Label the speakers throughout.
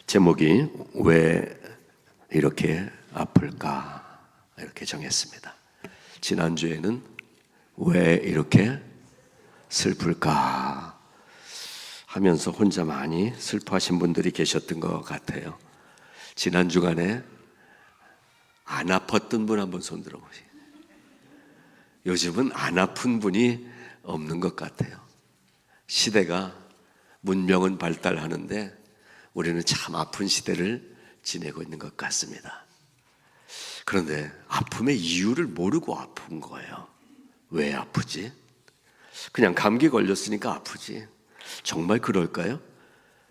Speaker 1: 제목이 왜 이렇게 아플까 이렇게 정했습니다. 지난주에는 왜 이렇게 슬플까 하면서 혼자 많이 슬퍼하신 분들이 계셨던 것 같아요. 지난 주간에 안 아팠던 분 한번 손 들어보세요. 요즘은 안 아픈 분이 없는 것 같아요. 시대가 문명은 발달하는데 우리는 참 아픈 시대를 지내고 있는 것 같습니다. 그런데 아픔의 이유를 모르고 아픈 거예요. 왜 아프지? 그냥 감기 걸렸으니까 아프지. 정말 그럴까요?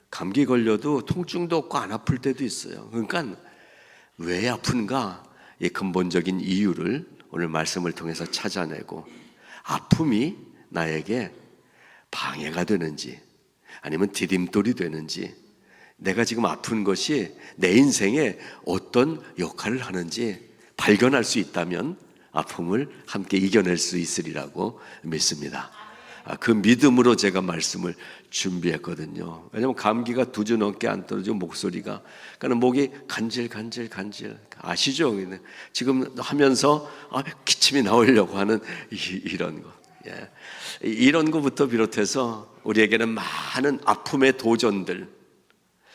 Speaker 1: 감기 걸려도 통증도 없고 안 아플 때도 있어요. 그러니까 왜 아픈가? 이 근본적인 이유를 오늘 말씀을 통해서 찾아내고, 아픔이 나에게 방해가 되는지 아니면 디딤돌이 되는지, 내가 지금 아픈 것이 내 인생에 어떤 역할을 하는지 발견할 수 있다면 아픔을 함께 이겨낼 수 있으리라고 믿습니다. 그 믿음으로 제가 말씀을 준비했거든요. 왜냐하면 감기가 2주 넘게 안 떨어지고 목소리가, 그러니까 목이 간질 아시죠? 지금 하면서 기침이 나오려고 하는 이런 거. 이런 것부터 비롯해서 우리에게는 많은 아픔의 도전들,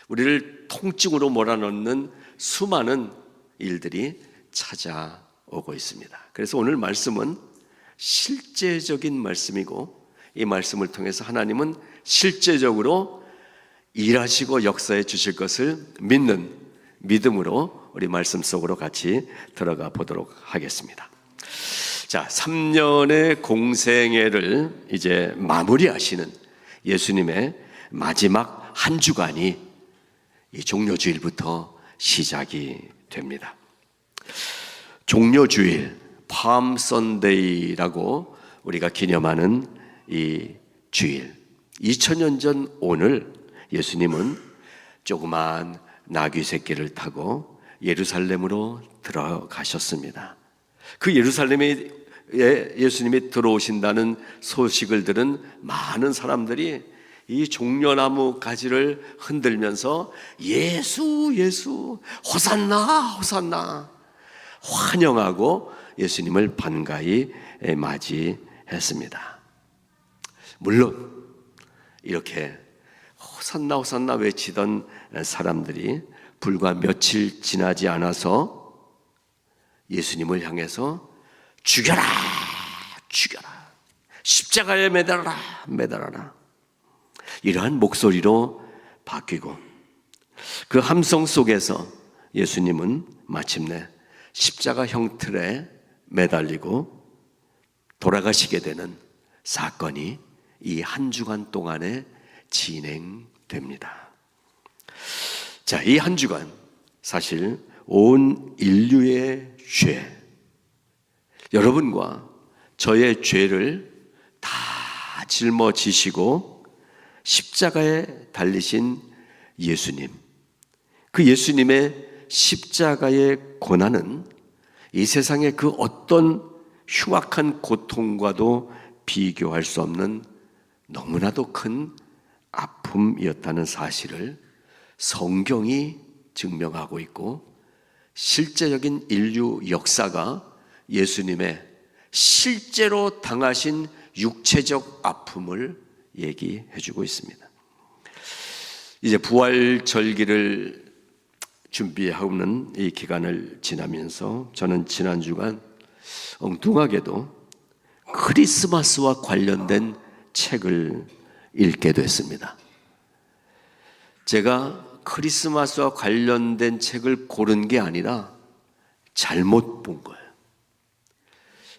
Speaker 1: 우리를 통증으로 몰아넣는 수많은 일들이 찾아오고 있습니다. 그래서 오늘 말씀은 실제적인 말씀이고, 이 말씀을 통해서 하나님은 실제적으로 일하시고 역사해 주실 것을 믿는 믿음으로 우리 말씀 속으로 같이 들어가 보도록 하겠습니다. 자, 3년의 공생애를 이제 마무리하시는 예수님의 마지막 한 주간이 이 종료주일부터 시작이 됩니다. 종료주일, 팜 선데이라고 우리가 기념하는 이 주일, 2000년 전 오늘 예수님은 조그만 나귀 새끼를 타고 예루살렘으로 들어가셨습니다. 그 예루살렘에 예수님이 들어오신다는 소식을 들은 많은 사람들이 이 종려나무 가지를 흔들면서 예수 호산나 환영하고 예수님을 반가이 맞이했습니다. 물론 이렇게 호산나 외치던 사람들이 불과 며칠 지나지 않아서 예수님을 향해서 죽여라 십자가에 매달아라 이러한 목소리로 바뀌고, 그 함성 속에서 예수님은 마침내 십자가 형틀에 매달리고 돌아가시게 되는 사건이 이 한 주간 동안에 진행됩니다. 자, 이 한 주간 사실 온 인류의 죄, 여러분과 저의 죄를 다 짊어지시고 십자가에 달리신 예수님, 그 예수님의 십자가의 고난은 이 세상의 그 어떤 흉악한 고통과도 비교할 수 없는 너무나도 큰 아픔이었다는 사실을 성경이 증명하고 있고, 실제적인 인류 역사가 예수님의 실제로 당하신 육체적 아픔을 얘기해주고 있습니다. 이제 부활절기를 준비하는 이 기간을 지나면서 저는 지난 주간 엉뚱하게도 크리스마스와 관련된 책을 읽게 됐습니다. 제가 크리스마스와 관련된 책을 고른 게 아니라 잘못 본 거예요.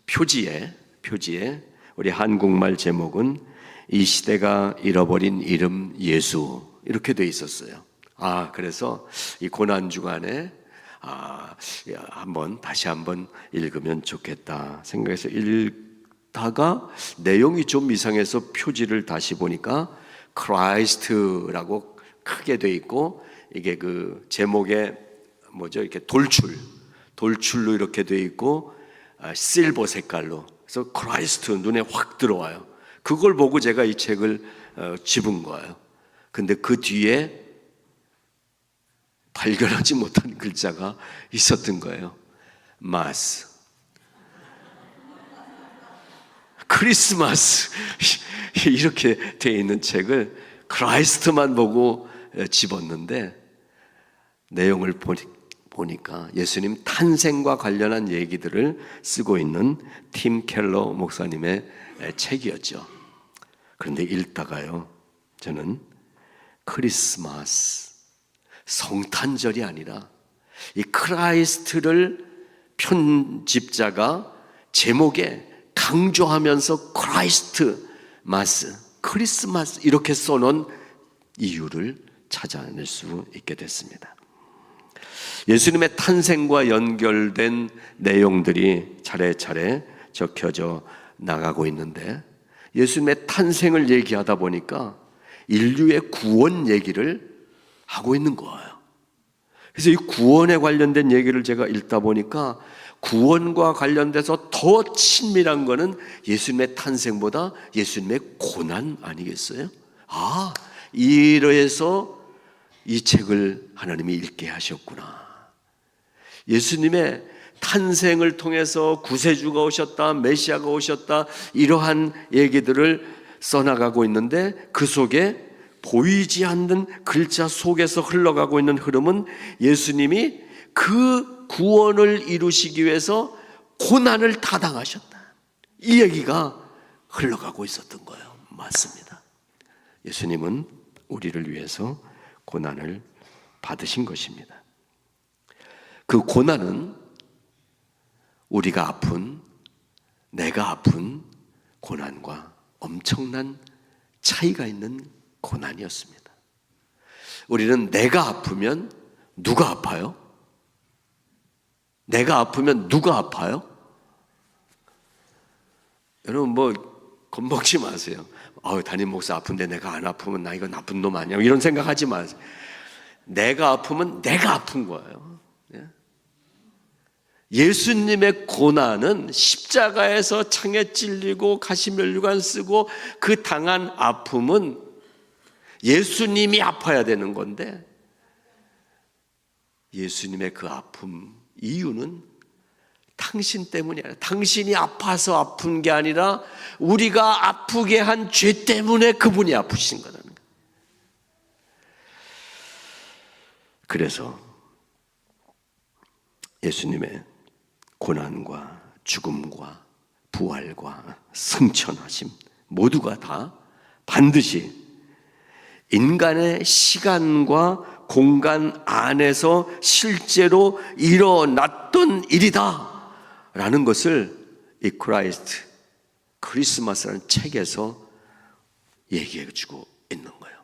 Speaker 1: 표지에 우리 한국말 제목은 이 시대가 잃어버린 이름 예수, 이렇게 돼 있었어요. 그래서 이 고난 주간에 다시 한번 읽으면 좋겠다 생각해서 읽다가 내용이 좀 이상해서 표지를 다시 보니까 크라이스트라고 크게 돼 있고, 이게 그 제목에 이렇게 돌출로 이렇게 돼 있고, 실버 색깔로, 그래서 크라이스트 눈에 확 들어와요. 그걸 보고 제가 이 책을 집은 거예요. 근데 그 뒤에 발견하지 못한 글자가 있었던 거예요. 마스. 크리스마스 이렇게 되어 있는 책을 크라이스트만 보고 집었는데 내용을 보니까 예수님 탄생과 관련한 얘기들을 쓰고 있는 팀 켈러 목사님의 책이었죠. 그런데 읽다가요, 저는 크리스마스, 성탄절이 아니라 이 크라이스트를 편집자가 제목에 강조하면서 크라이스트 마스, 크리스마스 이렇게 써놓은 이유를 찾아낼 수 있게 됐습니다. 예수님의 탄생과 연결된 내용들이 차례차례 적혀져 나가고 있는데 예수님의 탄생을 얘기하다 보니까 인류의 구원 얘기를 하고 있는 거예요. 그래서 이 구원에 관련된 얘기를 제가 읽다 보니까 구원과 관련돼서 더 친밀한 거는 예수님의 탄생보다 예수님의 고난 아니겠어요? 이래서 이 책을 하나님이 읽게 하셨구나. 예수님의 탄생을 통해서 구세주가 오셨다, 메시아가 오셨다, 이러한 얘기들을 써나가고 있는데 그 속에 보이지 않는 글자 속에서 흘러가고 있는 흐름은 예수님이 그 구원을 이루시기 위해서 고난을 타당하셨다, 이 얘기가 흘러가고 있었던 거예요. 맞습니다. 예수님은 우리를 위해서 고난을 받으신 것입니다. 그 고난은 우리가 아픈, 내가 아픈 고난과 엄청난 차이가 있는 고난이었습니다. 우리는 내가 아프면 누가 아파요? 내가 아프면 누가 아파요? 여러분 겁먹지 마세요. 담임 목사 아픈데 내가 안 아프면 나 이거 나쁜 놈 아니야, 이런 생각하지 마세요. 내가 아프면 내가 아픈 거예요. 예수님의 고난은 십자가에서 창에 찔리고 가시면류관 쓰고 그 당한 아픔은 예수님이 아파야 되는 건데, 예수님의 그 아픔 이유는 당신 때문이 아니라, 당신이 아파서 아픈 게 아니라 우리가 아프게 한 죄 때문에 그분이 아프신 거라는 거예요. 그래서 예수님의 고난과 죽음과 부활과 승천하심 모두가 다 반드시 인간의 시간과 공간 안에서 실제로 일어났던 일이다 라는 것을 이 크리스마스라는 책에서 얘기해 주고 있는 거예요.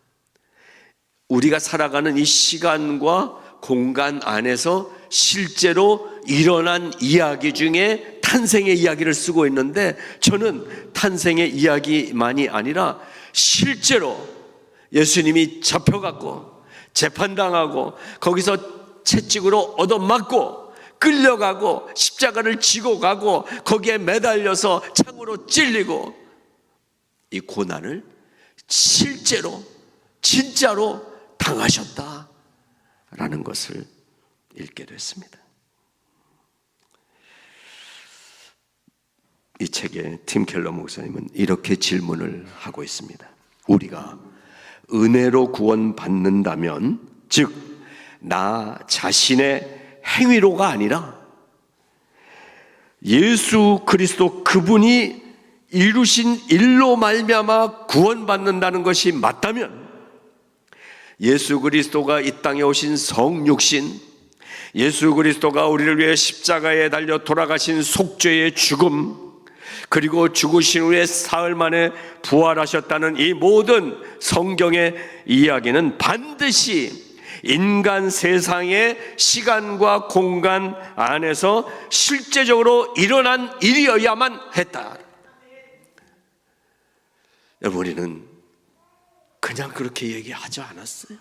Speaker 1: 우리가 살아가는 이 시간과 공간 안에서 실제로 일어난 이야기 중에 탄생의 이야기를 쓰고 있는데, 저는 탄생의 이야기만이 아니라 실제로 예수님이 잡혀갔고 재판당하고 거기서 채찍으로 얻어맞고 끌려가고 십자가를 지고 가고 거기에 매달려서 창으로 찔리고 이 고난을 실제로 진짜로 당하셨다라는 것을 읽게 됐습니다. 이 책에 팀 켈러 목사님은 이렇게 질문을 하고 있습니다. 우리가 은혜로 구원받는다면, 즉 나 자신의 행위로가 아니라 예수 그리스도 그분이 이루신 일로 말미암아 구원받는다는 것이 맞다면, 예수 그리스도가 이 땅에 오신 성육신, 예수 그리스도가 우리를 위해 십자가에 달려 돌아가신 속죄의 죽음, 그리고 죽으신 후에 사흘 만에 부활하셨다는 이 모든 성경의 이야기는 반드시 인간 세상의 시간과 공간 안에서 실제적으로 일어난 일이어야만 했다. 여러분, 우리는 그냥 그렇게 얘기하지 않았어요.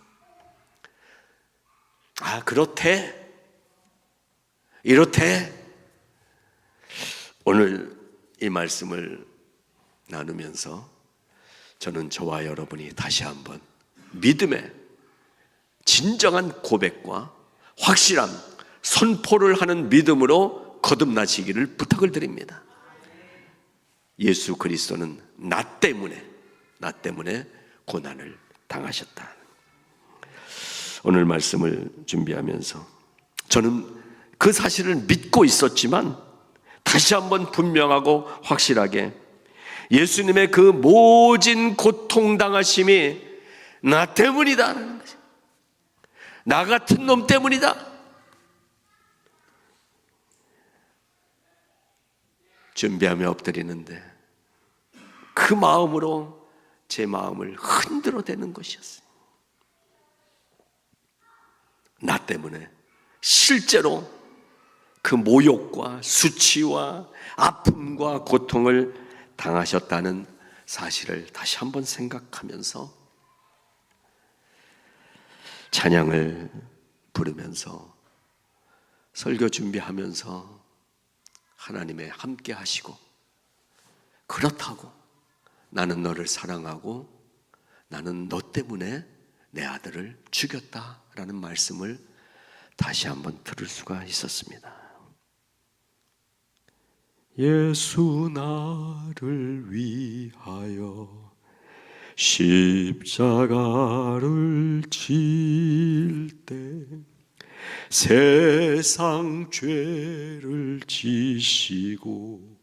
Speaker 1: 그렇대, 이렇대. 오늘 이 말씀을 나누면서 저는 저와 여러분이 다시 한번 믿음의 진정한 고백과 확실한 선포를 하는 믿음으로 거듭나시기를 부탁을 드립니다. 예수 그리스도는 나 때문에 고난을 당하셨다. 오늘 말씀을 준비하면서 저는 그 사실을 믿고 있었지만 다시 한번 분명하고 확실하게 예수님의 그 모진 고통당하심이 나 때문이다라는 거죠. 나 같은 놈 때문이다. 준비하며 엎드리는데 그 마음으로 제 마음을 흔들어대는 것이었어요. 나 때문에 실제로 그 모욕과 수치와 아픔과 고통을 당하셨다는 사실을 다시 한번 생각하면서 찬양을 부르면서 설교 준비하면서 하나님의 함께 하시고, 그렇다고 나는 너를 사랑하고 나는 너 때문에 내 아들을 죽였다라는 말씀을 다시 한번 들을 수가 있었습니다. 예수 나를 위하여 십자가를 질 때 세상 죄를 지시고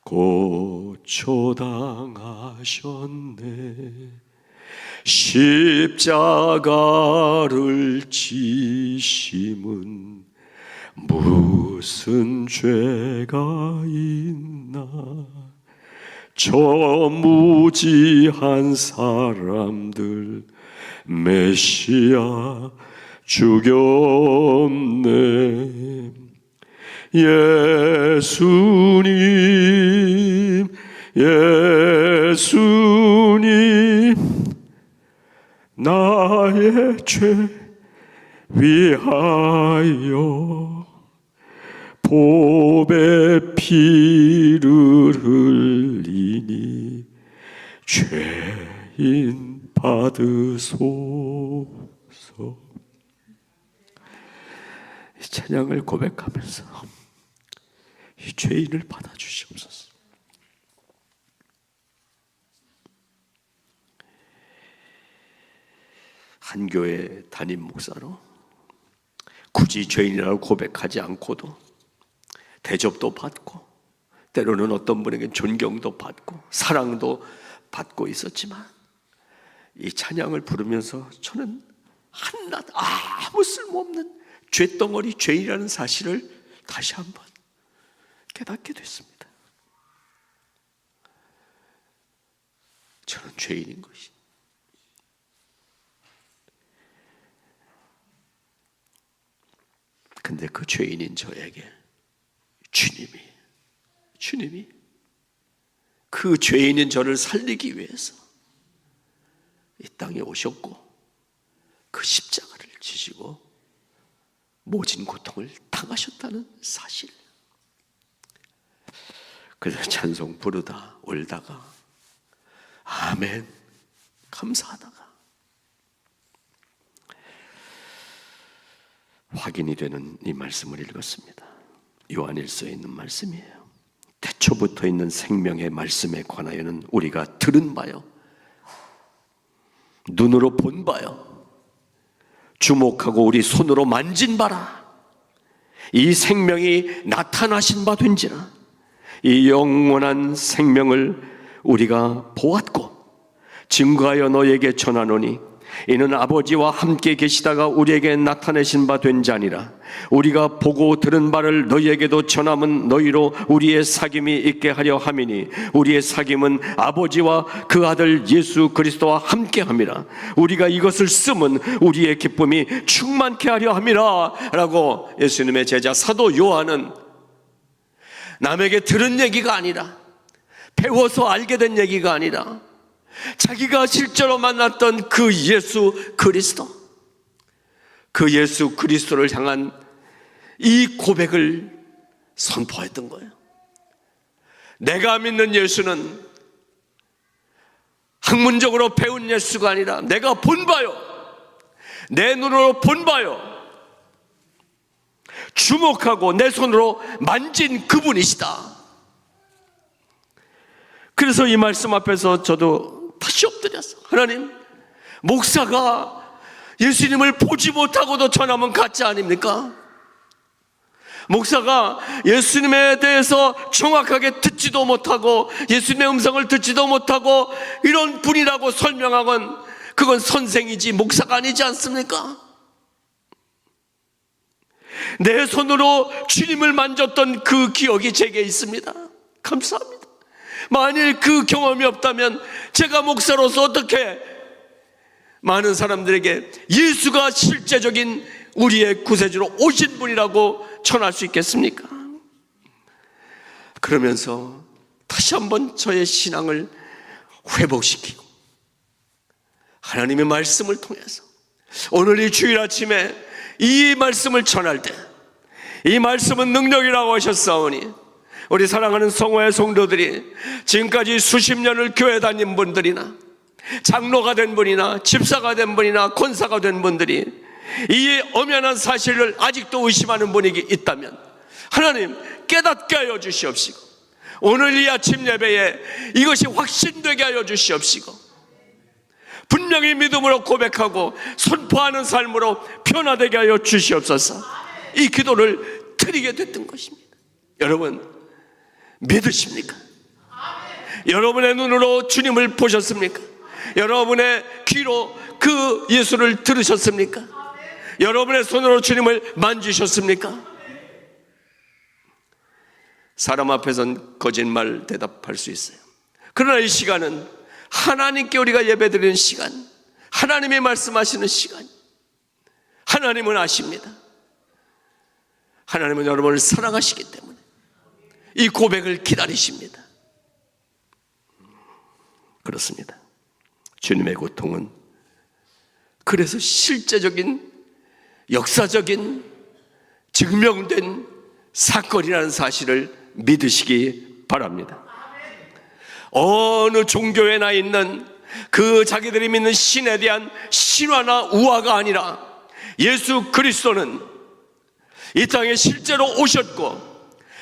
Speaker 1: 고초당하셨네. 십자가를 지심은 무슨 죄가 있나. 저 무지한 사람들 메시아 죽였네. 예수님 나의 죄 위하여 보배 피를 흘리니 죄인 받으소서. 이 찬양을 고백하면서 이 죄인을 받아주시옵소서. 한 교회 담임 목사로 굳이 죄인이라고 고백하지 않고도 대접도 받고 때로는 어떤 분에게 존경도 받고 사랑도 받고 있었지만 이 찬양을 부르면서 저는 한낱 아무 쓸모없는 죄덩어리 죄인이라는 사실을 다시 한번 깨닫게 됐습니다. 저는 죄인인 것이. 근데 그 죄인인 저에게 주님이 그 죄인인 저를 살리기 위해서 이 땅에 오셨고 그 십자가를 지시고 모진 고통을 당하셨다는 사실. 그래서 찬송 부르다 울다가 아멘 감사하다가 확인이 되는 이 말씀을 읽었습니다. 요한일서에 있는 말씀이에요. 태초부터 있는 생명의 말씀에 관하여는 우리가 들은 바요, 눈으로 본 바요, 주목하고 우리 손으로 만진 바라. 이 생명이 나타나신 바 된지라. 이 영원한 생명을 우리가 보았고 증거하여 너에게 전하노니 이는 아버지와 함께 계시다가 우리에게 나타내신 바 된 자니라. 우리가 보고 들은 바를 너희에게도 전함은 너희로 우리의 사귐이 있게 하려 함이니 우리의 사귐은 아버지와 그 아들 예수 그리스도와 함께 함이라. 우리가 이것을 쓰면 우리의 기쁨이 충만케 하려 함이라 라고 예수님의 제자 사도 요한은 남에게 들은 얘기가 아니라, 배워서 알게 된 얘기가 아니라 자기가 실제로 만났던 그 예수 그리스도, 그 예수 그리스도를 향한 이 고백을 선포했던 거예요. 내가 믿는 예수는 학문적으로 배운 예수가 아니라 내가 본 바요, 내 눈으로 본 바요, 주목하고 내 손으로 만진 그분이시다. 그래서 이 말씀 앞에서 저도 다시 엎드렸어. 하나님, 목사가 예수님을 보지 못하고도 전하면 가짜 아닙니까? 목사가 예수님에 대해서 정확하게 듣지도 못하고 예수님의 음성을 듣지도 못하고 이런 분이라고 설명하건 그건 선생이지 목사가 아니지 않습니까? 내 손으로 주님을 만졌던 그 기억이 제게 있습니다. 감사합니다. 만일 그 경험이 없다면 제가 목사로서 어떻게 많은 사람들에게 예수가 실제적인 우리의 구세주로 오신 분이라고 전할 수 있겠습니까? 그러면서 다시 한번 저의 신앙을 회복시키고 하나님의 말씀을 통해서 오늘 이 주일 아침에 이 말씀을 전할 때 이 말씀은 능력이라고 하셨사오니 우리 사랑하는 성화의 성도들이 지금까지 수십 년을 교회 다닌 분들이나 장로가 된 분이나 집사가 된 분이나 권사가 된 분들이 이 엄연한 사실을 아직도 의심하는 분이 있다면 하나님 깨닫게 하여 주시옵시고 오늘 이 아침 예배에 이것이 확신되게 하여 주시옵시고 분명히 믿음으로 고백하고 선포하는 삶으로 변화되게 하여 주시옵소서. 이 기도를 드리게 됐던 것입니다. 여러분 믿으십니까? 여러분의 눈으로 주님을 보셨습니까? 여러분의 귀로 그 예수를 들으셨습니까? 여러분의 손으로 주님을 만지셨습니까? 사람 앞에선 거짓말 대답할 수 있어요. 그러나 이 시간은 하나님께 우리가 예배드리는 시간, 하나님이 말씀하시는 시간. 하나님은 아십니다. 하나님은 여러분을 사랑하시기 때문에 이 고백을 기다리십니다. 그렇습니다. 주님의 고통은 그래서 실제적인 역사적인 증명된 사건이라는 사실을 믿으시기 바랍니다. 어느 종교에나 있는 그 자기들이 믿는 신에 대한 신화나 우화가 아니라 예수 그리스도는 이 땅에 실제로 오셨고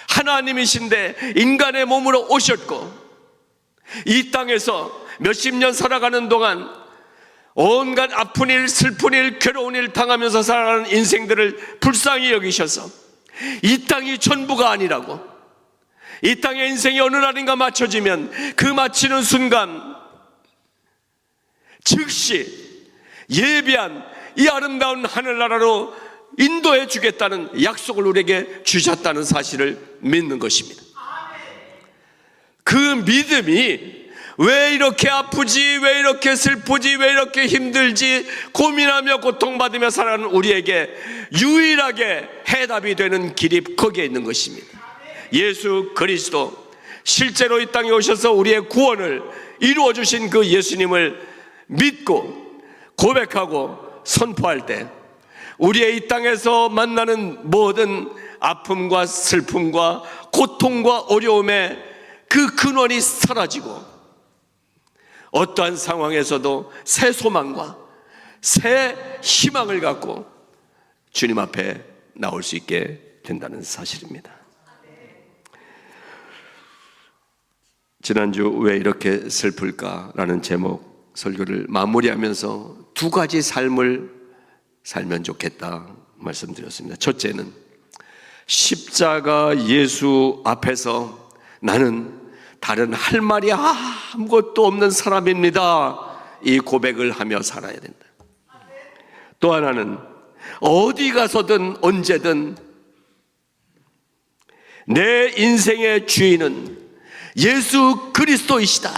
Speaker 1: 하나님이신데 인간의 몸으로 오셨고 이 땅에서 몇십 년 살아가는 동안 온갖 아픈 일, 슬픈 일, 괴로운 일 당하면서 살아가는 인생들을 불쌍히 여기셔서 이 땅이 전부가 아니라고, 이 땅의 인생이 어느 날인가 맞춰지면 그 마치는 순간 즉시 예비한 이 아름다운 하늘나라로 인도해 주겠다는 약속을 우리에게 주셨다는 사실을 믿는 것입니다. 그 믿음이 왜 이렇게 아프지, 왜 이렇게 슬프지, 왜 이렇게 힘들지 고민하며 고통받으며 살아가는 우리에게 유일하게 해답이 되는 길이 거기에 있는 것입니다. 예수 그리스도, 실제로 이 땅에 오셔서 우리의 구원을 이루어 주신 그 예수님을 믿고 고백하고 선포할 때 우리의 이 땅에서 만나는 모든 아픔과 슬픔과 고통과 어려움의 그 근원이 사라지고 어떠한 상황에서도 새 소망과 새 희망을 갖고 주님 앞에 나올 수 있게 된다는 사실입니다. 지난주 왜 이렇게 슬플까라는 제목 설교를 마무리하면서 두 가지 삶을 살면 좋겠다 말씀드렸습니다. 첫째는 십자가 예수 앞에서 나는 다른 할 말이 아무것도 없는 사람입니다, 이 고백을 하며 살아야 된다. 또 하나는 어디 가서든 언제든 내 인생의 주인은 예수 그리스도이시다,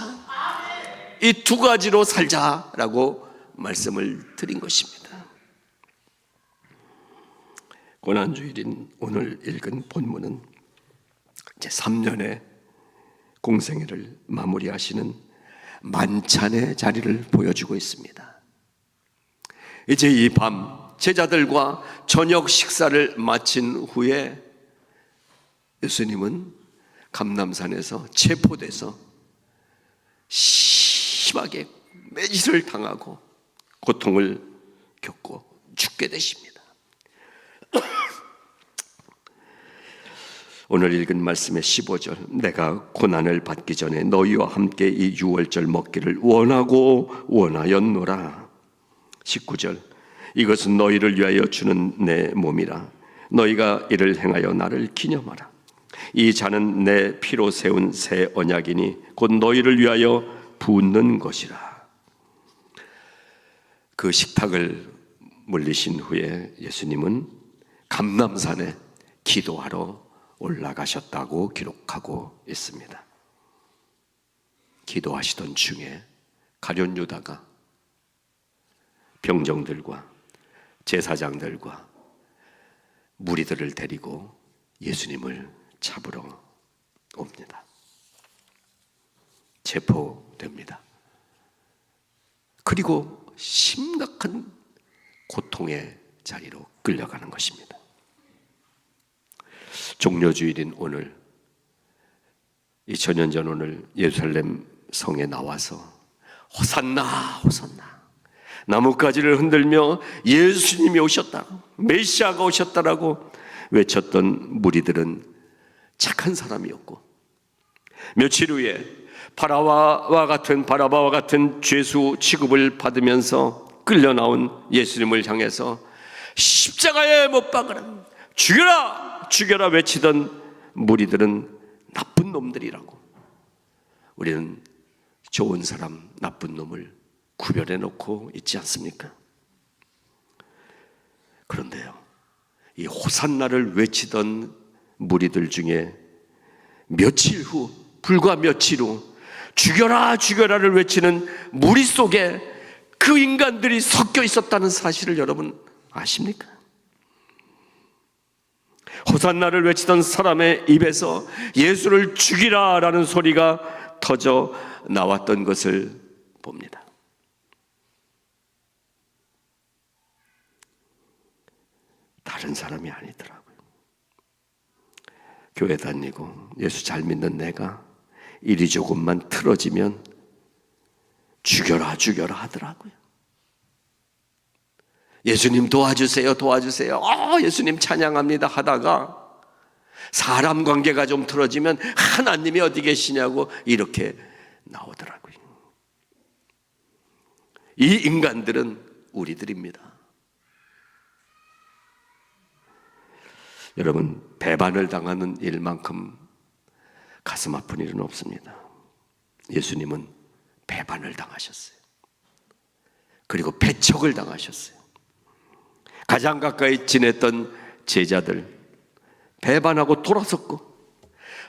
Speaker 1: 이 두 가지로 살자라고 말씀을 드린 것입니다. 고난주일인 오늘 읽은 본문은 이제 3년의 공생애를 마무리하시는 만찬의 자리를 보여주고 있습니다. 이제 이 밤 제자들과 저녁 식사를 마친 후에 예수님은 감람산에서 체포돼서 심하게 매질을 당하고 고통을 겪고 죽게 되십니다. 오늘 읽은 말씀의 15절, 내가 고난을 받기 전에 너희와 함께 이 유월절 먹기를 원하고 원하였노라. 19절, 이것은 너희를 위하여 주는 내 몸이라. 너희가 이를 행하여 나를 기념하라. 이 잔은 내 피로 세운 새 언약이니 곧 너희를 위하여 붓는 것이라. 그 식탁을 물리신 후에 예수님은 감람산에 기도하러 올라가셨다고 기록하고 있습니다. 기도하시던 중에 가룟 유다가 병정들과 제사장들과 무리들을 데리고 예수님을 잡으러 옵니다. 체포됩니다. 그리고 심각한 고통의 자리로 끌려가는 것입니다. 종려주일인 오늘, 2000년 전 오늘 예루살렘 성에 나와서 호산나 호산나 나뭇가지를 흔들며 예수님이 오셨다, 메시아가 오셨다라고 외쳤던 무리들은 착한 사람이었고, 며칠 후에 바라바와 같은 죄수 취급을 받으면서 끌려 나온 예수님을 향해서 십자가에 못 박으라, 죽여라 죽여라 외치던 무리들은 나쁜 놈들이라고. 우리는 좋은 사람, 나쁜 놈을 구별해 놓고 있지 않습니까? 그런데요, 이 호산나를 외치던 무리들 중에 불과 며칠 후 죽여라 죽여라를 외치는 무리 속에 그 인간들이 섞여 있었다는 사실을 여러분 아십니까? 호산나를 외치던 사람의 입에서 예수를 죽이라라는 소리가 터져 나왔던 것을 봅니다. 다른 사람이 아니더라고요. 교회 다니고 예수 잘 믿는 내가 일이 조금만 틀어지면 죽여라 죽여라 하더라고요. 예수님 도와주세요 도와주세요, 예수님 찬양합니다 하다가 사람 관계가 좀 틀어지면 하나님이 어디 계시냐고 이렇게 나오더라고요. 이 인간들은 우리들입니다. 여러분, 배반을 당하는 일만큼 가슴 아픈 일은 없습니다. 예수님은 배반을 당하셨어요. 그리고 배척을 당하셨어요. 가장 가까이 지냈던 제자들 배반하고 돌아섰고,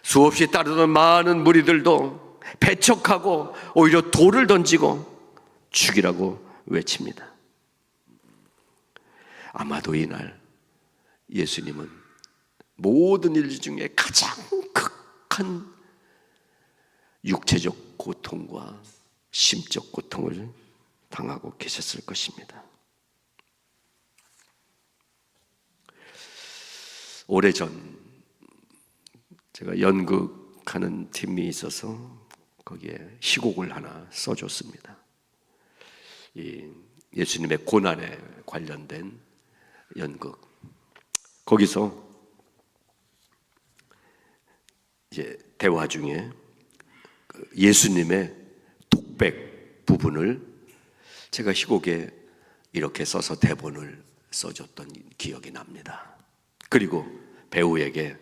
Speaker 1: 수없이 따르던 많은 무리들도 배척하고 오히려 돌을 던지고 죽이라고 외칩니다. 아마도 이날 예수님은 모든 일 중에 가장 극한 육체적 고통과 심적 고통을 당하고 계셨을 것입니다. 오래전 제가 연극하는 팀이 있어서 거기에 희곡을 하나 써줬습니다. 이 예수님의 고난에 관련된 연극. 거기서 이제 대화 중에 예수님의 독백 부분을 제가 희곡에 이렇게 써서 대본을 써줬던 기억이 납니다. 그리고 배우에게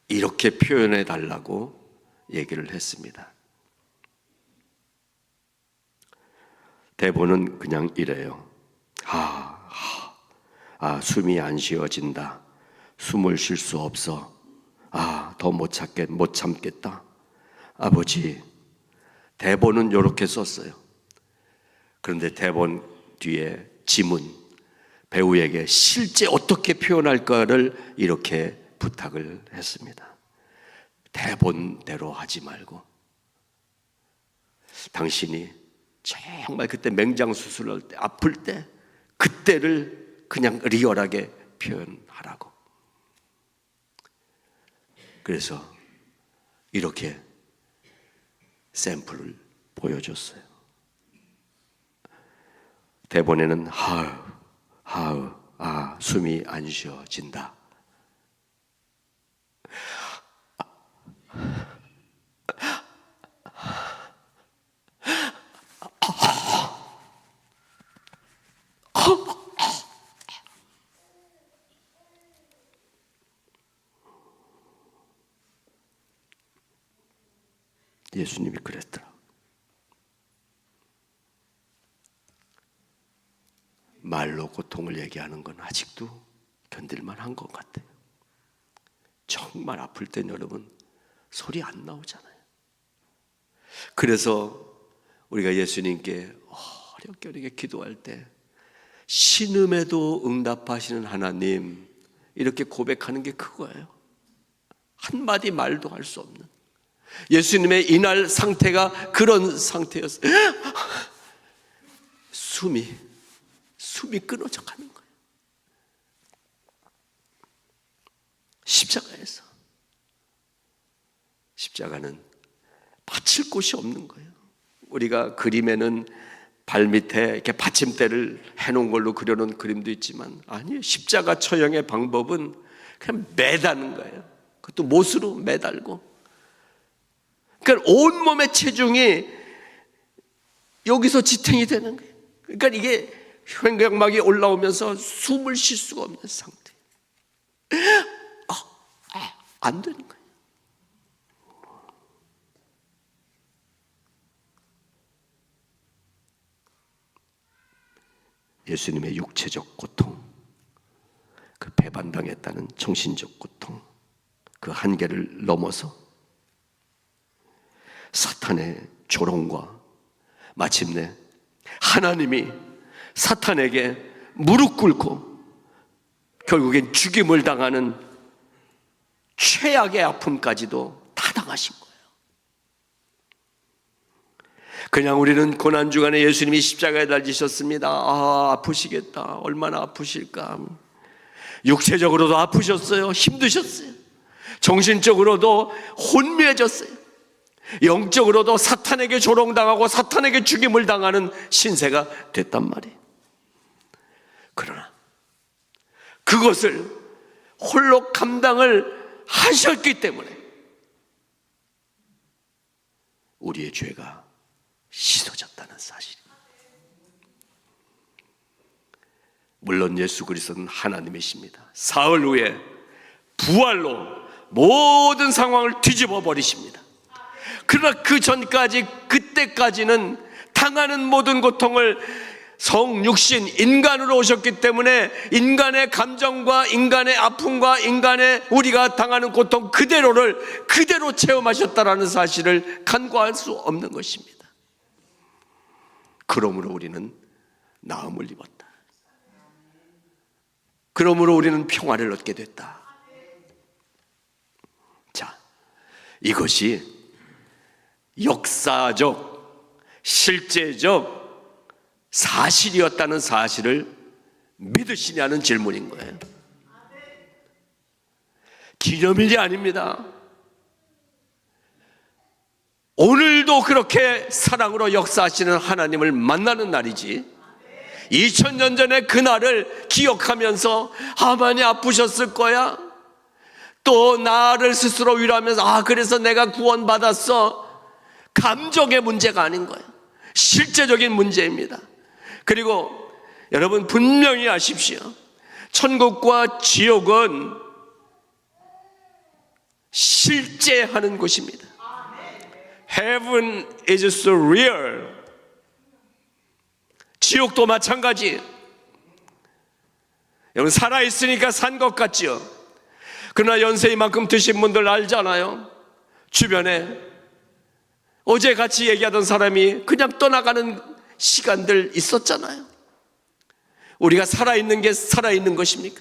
Speaker 1: 이렇게 표현해 달라고 얘기를 했습니다. 대본은 그냥 이래요. 숨이 안 쉬어진다. 숨을 쉴 수 없어. 더 못 참겠다. 아버지, 대본은 이렇게 썼어요. 그런데 대본 뒤에 지문, 배우에게 실제 어떻게 표현할까를 이렇게 부탁을 했습니다. 대본대로 하지 말고 당신이 정말 그때 맹장 수술할 때 아플 때 그때를 그냥 리얼하게 표현하라고. 그래서 이렇게 샘플을 보여줬어요. 대본에는 숨이 안 쉬어진다. 예수님이 그랬더라. 말로 고통을 얘기하는 건 아직도 견딜만 한 것 같아요. 정말 아플 땐 여러분 소리 안 나오잖아요. 그래서 우리가 예수님께 어렵게 기도할 때 신음에도 응답하시는 하나님, 이렇게 고백하는 게 그거예요. 한마디 말도 할 수 없는 예수님의 이날 상태가 그런 상태였어요. 숨이 끊어져 가는 거예요. 십자가는 받칠 곳이 없는 거예요. 우리가 그림에는 발밑에 이렇게 받침대를 해놓은 걸로 그려놓은 그림도 있지만, 아니에요. 십자가 처형의 방법은 그냥 매다는 거예요. 그것도 못으로 매달고, 그러니까 온몸의 체중이 여기서 지탱이 되는 거예요. 그러니까 이게 횡격막이 올라오면서 숨을 쉴 수가 없는 상태. 안 되는 거예요. 예수님의 육체적 고통, 그 배반당했다는 정신적 고통, 그 한계를 넘어서 사탄의 조롱과 마침내 하나님이 사탄에게 무릎 꿇고 결국엔 죽임을 당하는 최악의 아픔까지도 다 당하신 거예요. 그냥 우리는 고난주간에 예수님이 십자가에 달리셨습니다. 아프시겠다. 얼마나 아프실까. 육체적으로도 아프셨어요. 힘드셨어요. 정신적으로도 혼미해졌어요. 영적으로도 사탄에게 조롱당하고 사탄에게 죽임을 당하는 신세가 됐단 말이에요. 그러나 그것을 홀로 감당을 하셨기 때문에 우리의 죄가 씻어졌다는 사실입니다. 물론 예수 그리스도는 하나님이십니다. 사흘 후에 부활로 모든 상황을 뒤집어 버리십니다. 그러나 그 전까지, 그때까지는 당하는 모든 고통을 성육신 인간으로 오셨기 때문에 인간의 감정과 인간의 아픔과 인간의 우리가 당하는 고통 그대로를 그대로 체험하셨다라는 사실을 간과할 수 없는 것입니다. 그러므로 우리는 나음을 입었다. 그러므로 우리는 평화를 얻게 됐다. 자, 이것이 역사적, 실제적 사실이었다는 사실을 믿으시냐는 질문인 거예요. 기념일이 아닙니다. 오늘도 그렇게 사랑으로 역사하시는 하나님을 만나는 날이지, 2000년 전에 그날을 기억하면서 많이 아프셨을 거야, 또 나를 스스로 위로하면서 그래서 내가 구원받았어, 감정의 문제가 아닌 거예요. 실제적인 문제입니다. 그리고 여러분 분명히 아십시오. 천국과 지옥은 실제 하는 곳입니다. Heaven is so real. 지옥도 마찬가지. 여러분 살아있으니까 산 것 같죠? 그러나 연세 이만큼 드신 분들 알잖아요. 주변에 어제 같이 얘기하던 사람이 그냥 떠나가는 시간들 있었잖아요. 우리가 살아있는 게 살아있는 것입니까?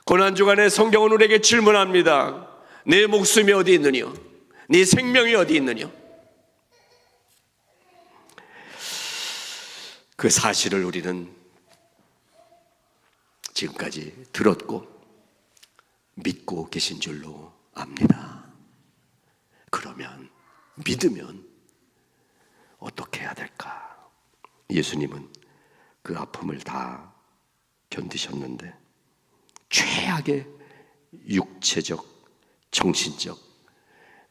Speaker 1: 고난주간에 성경은 우리에게 질문합니다. 내 목숨이 어디 있느냐? 네 생명이 어디 있느냐? 그 사실을 우리는 지금까지 들었고 믿고 계신 줄로 압니다. 그러면, 믿으면 어떻게 해야 될까? 예수님은 그 아픔을 다 견디셨는데, 최악의 육체적, 정신적,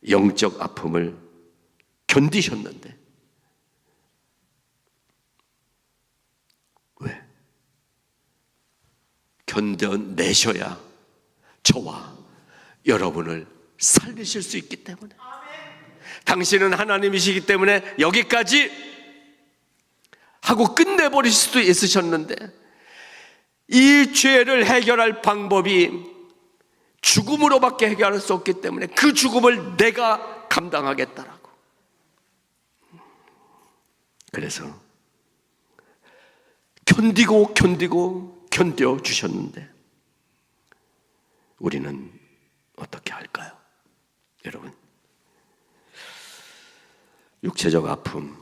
Speaker 1: 영적 아픔을 견디셨는데, 왜? 견뎌내셔야 저와 여러분을 살리실 수 있기 때문에. 당신은 하나님이시기 때문에 여기까지 하고 끝내버릴 수도 있으셨는데, 이 죄를 해결할 방법이 죽음으로밖에 해결할 수 없기 때문에 그 죽음을 내가 감당하겠다라고. 그래서 견뎌 주셨는데 우리는 어떻게 할까요? 여러분, 육체적 아픔,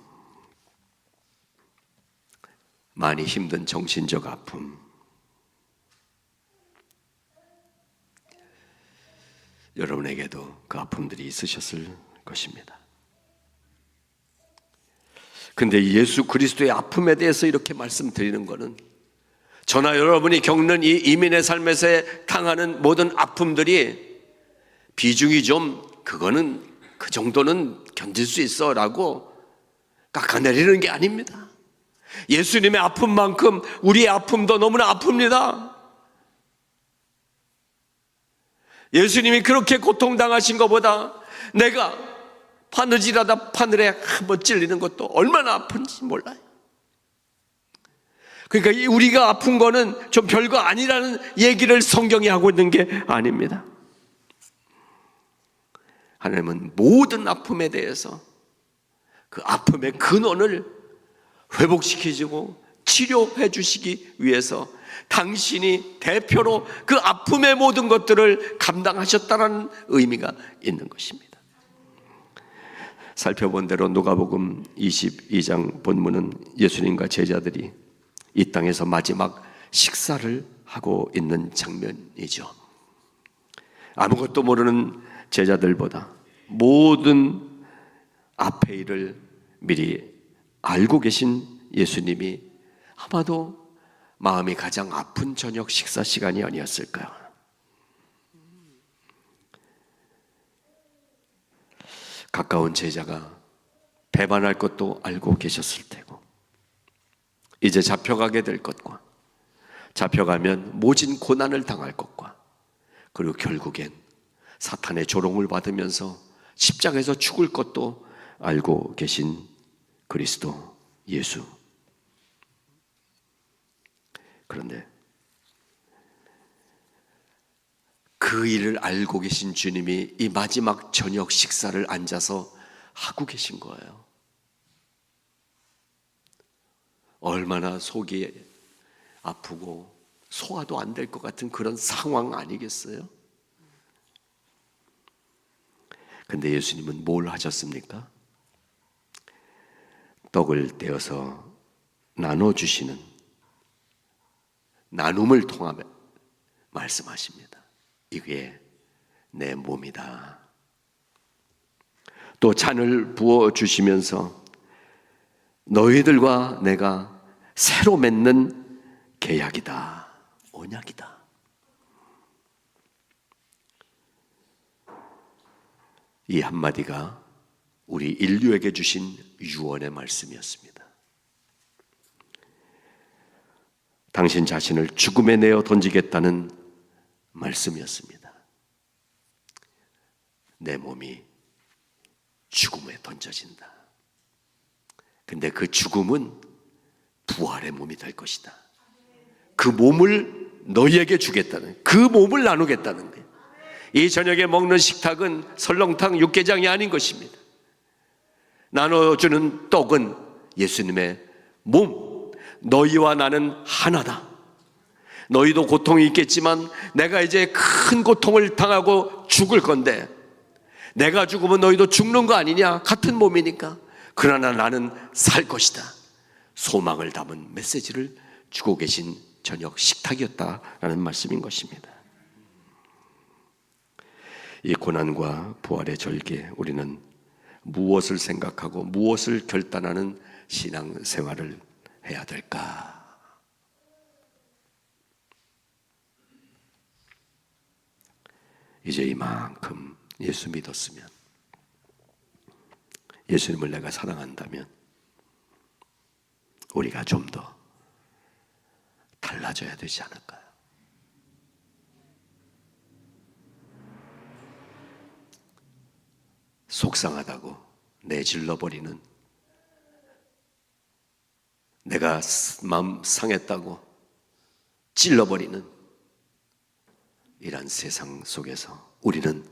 Speaker 1: 많이 힘든 정신적 아픔, 여러분에게도 그 아픔들이 있으셨을 것입니다. 근데 예수 그리스도의 아픔에 대해서 이렇게 말씀드리는 것은, 저나 여러분이 겪는 이 이민의 삶에서 당하는 모든 아픔들이 비중이 좀, 그거는 그 정도는 견딜 수 있어 라고 깎아내리는 게 아닙니다. 예수님의 아픔만큼 우리의 아픔도 너무나 아픕니다. 예수님이 그렇게 고통당하신 것보다 내가 바느질하다 바늘에 한번 찔리는 것도 얼마나 아픈지 몰라요. 그러니까 우리가 아픈 거는 좀 별거 아니라는 얘기를 성경이 하고 있는 게 아닙니다. 하나님은 모든 아픔에 대해서 그 아픔의 근원을 회복시키시고 치료해 주시기 위해서 당신이 대표로 그 아픔의 모든 것들을 감당하셨다는 의미가 있는 것입니다. 살펴본 대로 누가복음 22장 본문은 예수님과 제자들이 이 땅에서 마지막 식사를 하고 있는 장면이죠. 아무것도 모르는 제자들보다 모든 앞의 일을 미리 알고 계신 예수님이 아마도 마음이 가장 아픈 저녁 식사 시간이 아니었을까요? 가까운 제자가 배반할 것도 알고 계셨을 테고, 이제 잡혀가게 될 것과 잡혀가면 모진 고난을 당할 것과, 그리고 결국엔 사탄의 조롱을 받으면서 십자가에서 죽을 것도 알고 계신 그리스도 예수. 그런데 그 일을 알고 계신 주님이 이 마지막 저녁 식사를 앉아서 하고 계신 거예요. 얼마나 속이 아프고 소화도 안 될 것 같은 그런 상황 아니겠어요? 근데 예수님은 뭘 하셨습니까? 떡을 떼어서 나눠주시는 나눔을 통하며 말씀하십니다. 이게 내 몸이다. 또 잔을 부어주시면서 너희들과 내가 새로 맺는 계약이다, 언약이다. 이 한마디가 우리 인류에게 주신 유언의 말씀이었습니다. 당신 자신을 죽음에 내어 던지겠다는 말씀이었습니다. 내 몸이 죽음에 던져진다. 근데 그 죽음은 부활의 몸이 될 것이다. 그 몸을 너희에게 주겠다는, 그 몸을 나누겠다는 거예요. 이 저녁에 먹는 식탁은 설렁탕 육개장이 아닌 것입니다. 나눠주는 떡은 예수님의 몸, 너희와 나는 하나다. 너희도 고통이 있겠지만 내가 이제 큰 고통을 당하고 죽을 건데, 내가 죽으면 너희도 죽는 거 아니냐? 같은 몸이니까. 그러나 나는 살 것이다. 소망을 담은 메시지를 주고 계신 저녁 식탁이었다라는 말씀인 것입니다. 이 고난과 부활의 절기에 우리는 무엇을 생각하고 무엇을 결단하는 신앙생활을 해야 될까? 이제 이만큼 예수 믿었으면, 예수님을 내가 사랑한다면 우리가 좀 더 달라져야 되지 않을까요? 속상하다고 내질러버리는, 내가 마음 상했다고 찔러버리는 이런 세상 속에서 우리는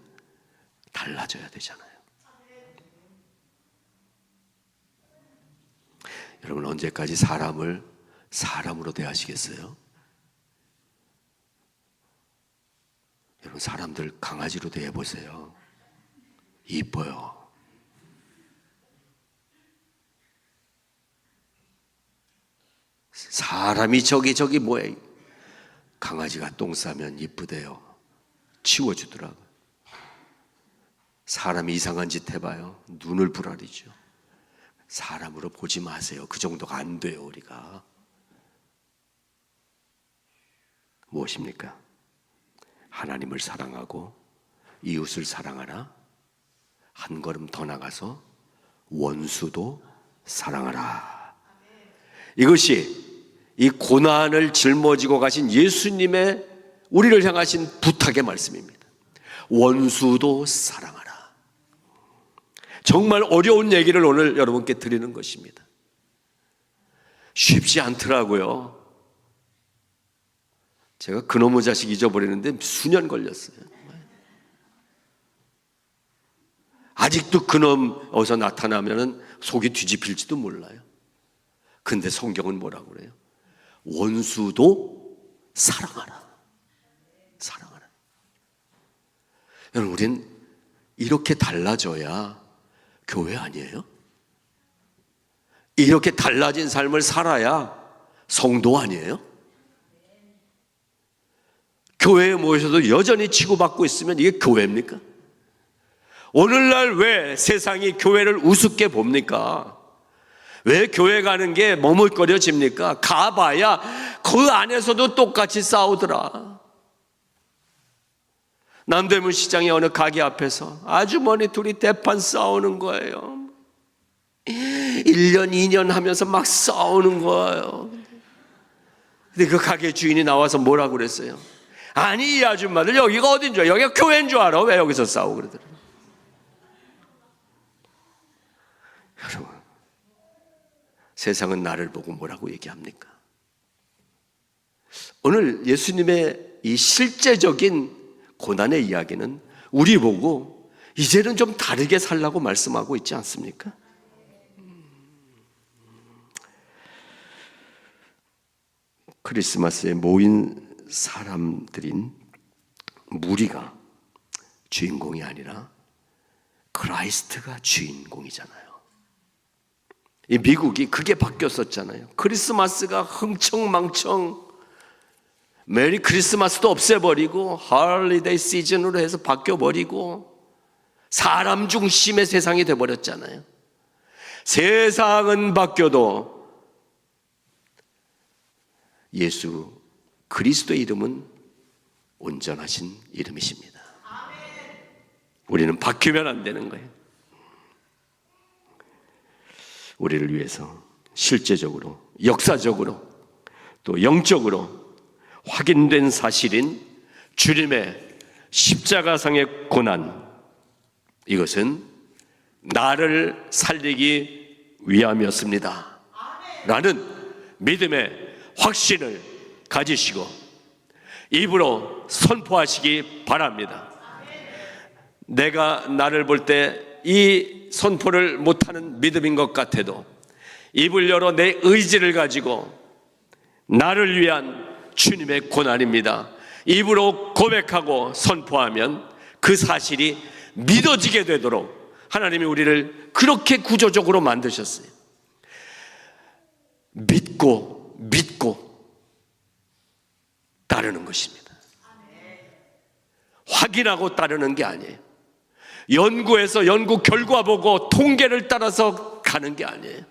Speaker 1: 달라져야 되잖아요. 여러분, 언제까지 사람을 사람으로 대하시겠어요? 여러분, 사람들 강아지로 대해보세요. 이뻐요. 사람이 저기 뭐해. 강아지가 똥 싸면 이쁘대요. 치워주더라고요. 사람이 이상한 짓 해봐요. 눈을 부라리죠. 사람으로 보지 마세요. 그 정도가 안 돼요, 우리가. 무엇입니까? 하나님을 사랑하고 이웃을 사랑하라. 한 걸음 더 나가서 원수도 사랑하라. 이것이 이 고난을 짊어지고 가신 예수님의 우리를 향하신 부탁의 말씀입니다. 원수도 사랑하라. 정말 어려운 얘기를 오늘 여러분께 드리는 것입니다. 쉽지 않더라고요. 제가 그놈의 자식 잊어버리는데 수년 걸렸어요. 아직도 그놈 어디서 나타나면 속이 뒤집힐지도 몰라요. 근데 성경은 뭐라고 그래요? 원수도 사랑하라. 사랑하라. 여러분, 우린 이렇게 달라져야 교회 아니에요? 이렇게 달라진 삶을 살아야 성도 아니에요? 교회에 모여서도 여전히 치고받고 있으면 이게 교회입니까? 오늘날 왜 세상이 교회를 우습게 봅니까? 왜 교회 가는 게 머뭇거려집니까? 가봐야 그 안에서도 똑같이 싸우더라. 남대문 시장의 어느 가게 앞에서 아주머니 둘이 대판 싸우는 거예요. 1년 2년 하면서 막 싸우는 거예요. 근데 그 가게 주인이 나와서 뭐라고 그랬어요? 아니, 이 아줌마들 여기가 어딘 줄 알아? 여기가 교회인 줄 알아? 왜 여기서 싸우고 그러더라고요. 여러분, 세상은 나를 보고 뭐라고 얘기합니까? 오늘 예수님의 이 실제적인 고난의 이야기는 우리 보고 이제는 좀 다르게 살라고 말씀하고 있지 않습니까? 크리스마스에 모인 사람들인 무리가 주인공이 아니라 크라이스트가 주인공이잖아요. 이 미국이 그게 바뀌었었잖아요. 크리스마스가 흥청망청 메리 크리스마스도 없애버리고 할리데이 시즌으로 해서 바뀌어버리고 사람 중심의 세상이 돼버렸잖아요. 세상은 바뀌어도 예수 그리스도의 이름은 온전하신 이름이십니다. 우리는 바뀌면 안 되는 거예요. 우리를 위해서 실제적으로, 역사적으로, 또 영적으로 확인된 사실인 주님의 십자가상의 고난, 이것은 나를 살리기 위함이었습니다 라는 믿음의 확신을 가지시고 입으로 선포하시기 바랍니다. 내가 나를 볼 때 이 선포를 못하는 믿음인 것 같아도 입을 열어 내 의지를 가지고 나를 위한 주님의 고난입니다, 입으로 고백하고 선포하면 그 사실이 믿어지게 되도록 하나님이 우리를 그렇게 구조적으로 만드셨어요. 믿고 따르는 것입니다. 확인하고 따르는 게 아니에요. 연구해서 연구 결과 보고 통계를 따라서 가는 게 아니에요.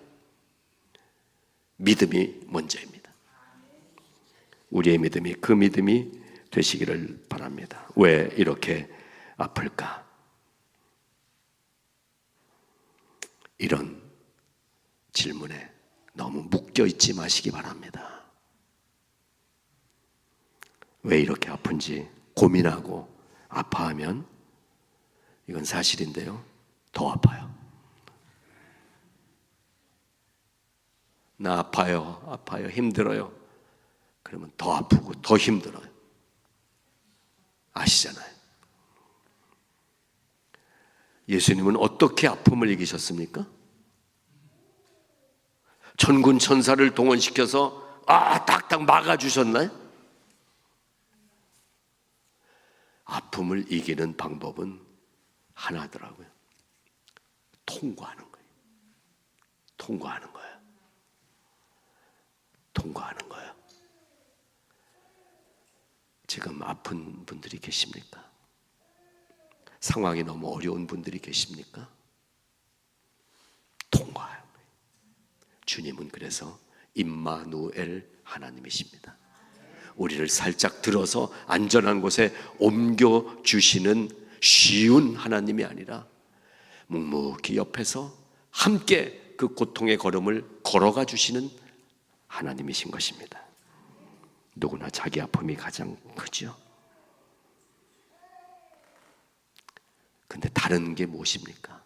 Speaker 1: 믿음이 먼저입니다. 우리의 믿음이 그 믿음이 되시기를 바랍니다. 왜 이렇게 아플까? 이런 질문에 너무 묶여 있지 마시기 바랍니다. 왜 이렇게 아픈지 고민하고 아파하면 이건 사실인데요, 더 아파요. 나 아파요, 힘들어요. 그러면 더 아프고 더 힘들어요. 아시잖아요. 예수님은 어떻게 아픔을 이기셨습니까? 천군 천사를 동원시켜서 딱딱 막아주셨나요? 아픔을 이기는 방법은 하나더라고요. 통과하는 거예요. 통과하는 거예요. 통과하는 거예요. 지금 아픈 분들이 계십니까? 상황이 너무 어려운 분들이 계십니까? 통과해요. 주님은 그래서 임마누엘 하나님이십니다. 우리를 살짝 들어서 안전한 곳에 옮겨주시는 쉬운 하나님이 아니라 묵묵히 옆에서 함께 그 고통의 걸음을 걸어가 주시는 하나님이신 것입니다. 누구나 자기 아픔이 가장 크죠. 근데 다른 게 무엇입니까?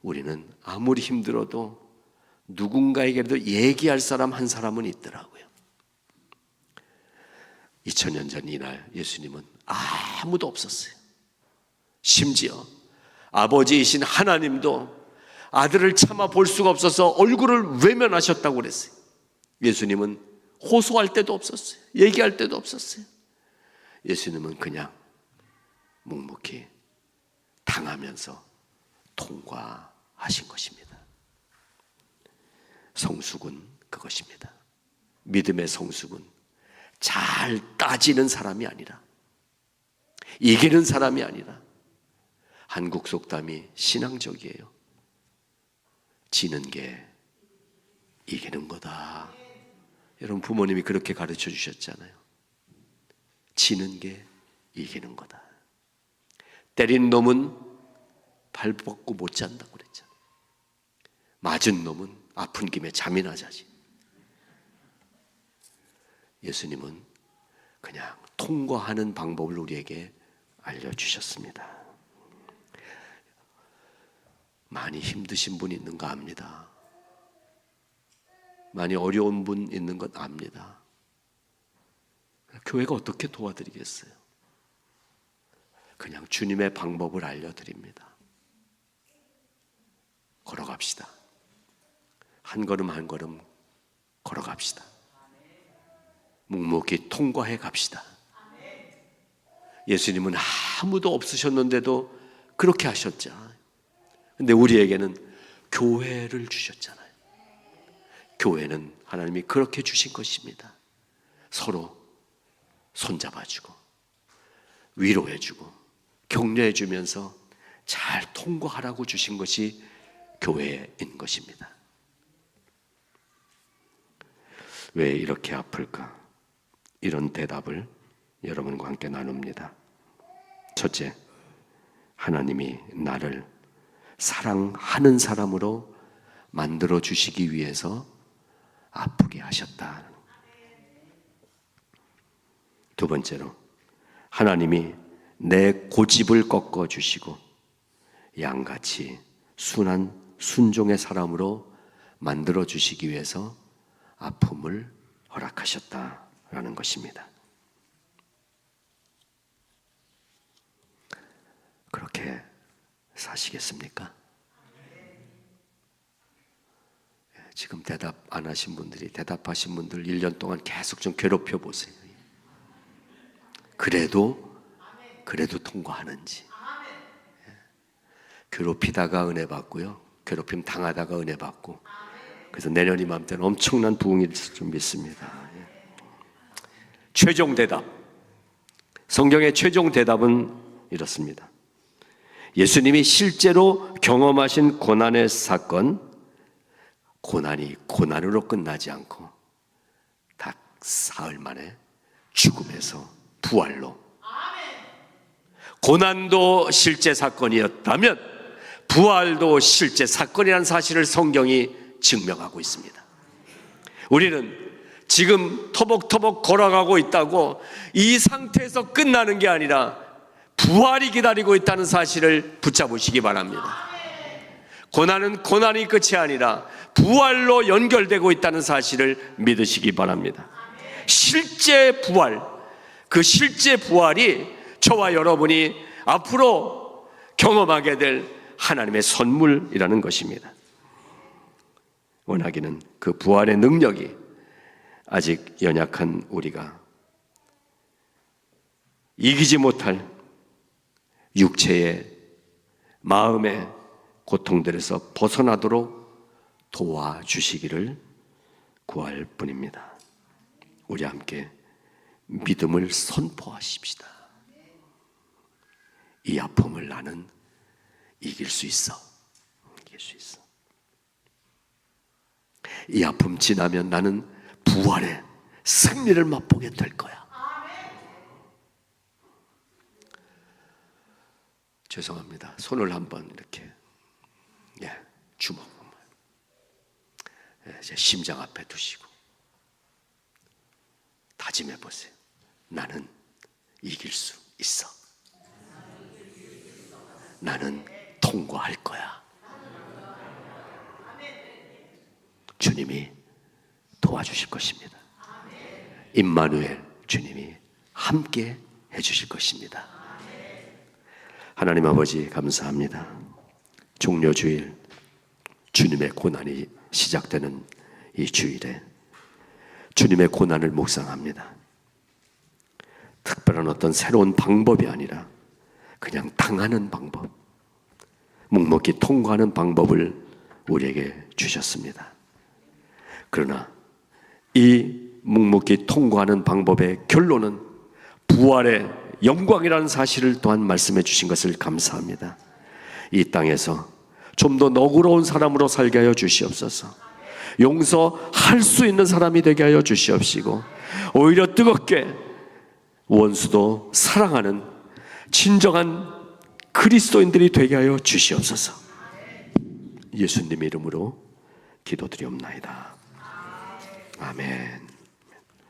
Speaker 1: 우리는 아무리 힘들어도 누군가에게도 얘기할 사람 한 사람은 있더라고요. 2000년 전 이날 예수님은 아무도 없었어요. 심지어 아버지이신 하나님도 아들을 참아 볼 수가 없어서 얼굴을 외면하셨다고 그랬어요. 예수님은 호소할 때도 없었어요. 얘기할 때도 없었어요. 예수님은 그냥 묵묵히 당하면서 통과하신 것입니다. 성숙은 그것입니다. 믿음의 성숙은 잘 따지는 사람이 아니라, 이기는 사람이 아니라, 한국 속담이 신앙적이에요. 지는 게 이기는 거다. 여러분 부모님이 그렇게 가르쳐 주셨잖아요. 지는 게 이기는 거다. 때린 놈은 발 뻗고 못 잔다고 그랬잖아요. 맞은 놈은 아픈 김에 잠이나 자지. 예수님은 그냥 통과하는 방법을 우리에게 알려주셨습니다. 많이 힘드신 분 있는가 압니다. 많이 어려운 분 있는 것 압니다. 교회가 어떻게 도와드리겠어요? 그냥 주님의 방법을 알려드립니다. 걸어갑시다. 한 걸음 한 걸음 걸어갑시다. 묵묵히 통과해 갑시다. 예수님은 아무도 없으셨는데도 그렇게 하셨죠. 근데 우리에게는 교회를 주셨잖아요. 교회는 하나님이 그렇게 주신 것입니다. 서로 손잡아주고 위로해주고 격려해주면서 잘 통과하라고 주신 것이 교회인 것입니다. 왜 이렇게 아플까? 이런 대답을 여러분과 함께 나눕니다. 첫째, 하나님이 나를 사랑하는 사람으로 만들어 주시기 위해서 아프게 하셨다. 두 번째로, 하나님이 내 고집을 꺾어 주시고 양같이 순한 순종의 사람으로 만들어 주시기 위해서 아픔을 허락하셨다라는 것입니다. 그렇게 사시겠습니까? 지금 대답 안 하신 분들이, 대답하신 분들 1년 동안 계속 좀 괴롭혀 보세요. 그래도 통과하는지. 괴롭히다가 은혜 받고요, 괴롭힘 당하다가 은혜 받고, 그래서 내년 이맘때는 엄청난 부흥이 있을 줄 믿습니다. 최종 대답, 성경의 최종 대답은 이렇습니다. 예수님이 실제로 경험하신 고난의 사건, 고난이 고난으로 끝나지 않고 딱 사흘 만에 죽음에서 부활로, 고난도 실제 사건이었다면 부활도 실제 사건이라는 사실을 성경이 증명하고 있습니다. 우리는 지금 터벅터벅 걸어가고 있다고 이 상태에서 끝나는 게 아니라 부활이 기다리고 있다는 사실을 붙잡으시기 바랍니다. 고난은 고난이 끝이 아니라 부활로 연결되고 있다는 사실을 믿으시기 바랍니다. 실제 부활, 그 실제 부활이 저와 여러분이 앞으로 경험하게 될 하나님의 선물이라는 것입니다. 원하기는 그 부활의 능력이 아직 연약한 우리가 이기지 못할 육체의 마음의 고통들에서 벗어나도록 도와주시기를 구할 뿐입니다. 우리 함께 믿음을 선포하십시다. 이 아픔을 나는 이길 수 있어. 이길 수 있어. 이 아픔 지나면 나는 부활의 승리를 맛보게 될 거야. 죄송합니다. 손을 한번 이렇게 주먹 제 심장 앞에 두시고 다짐해 보세요. 나는 이길 수 있어. 나는 통과할 거야. 주님이 도와주실 것입니다. 임마누엘, 주님이 함께 해주실 것입니다. 하나님 아버지 감사합니다. 종려주일, 주님의 고난이 시작되는 이 주일에 주님의 고난을 묵상합니다. 특별한 어떤 새로운 방법이 아니라 그냥 당하는 방법, 묵묵히 통과하는 방법을 우리에게 주셨습니다. 그러나 이 묵묵히 통과하는 방법의 결론은 부활의 영광이라는 사실을 또한 말씀해 주신 것을 감사합니다. 이 땅에서 좀 더 너그러운 사람으로 살게 하여 주시옵소서. 용서할 수 있는 사람이 되게 하여 주시옵시고, 오히려 뜨겁게 원수도 사랑하는 진정한 그리스도인들이 되게 하여 주시옵소서. 예수님 이름으로 기도드리옵나이다. 아멘.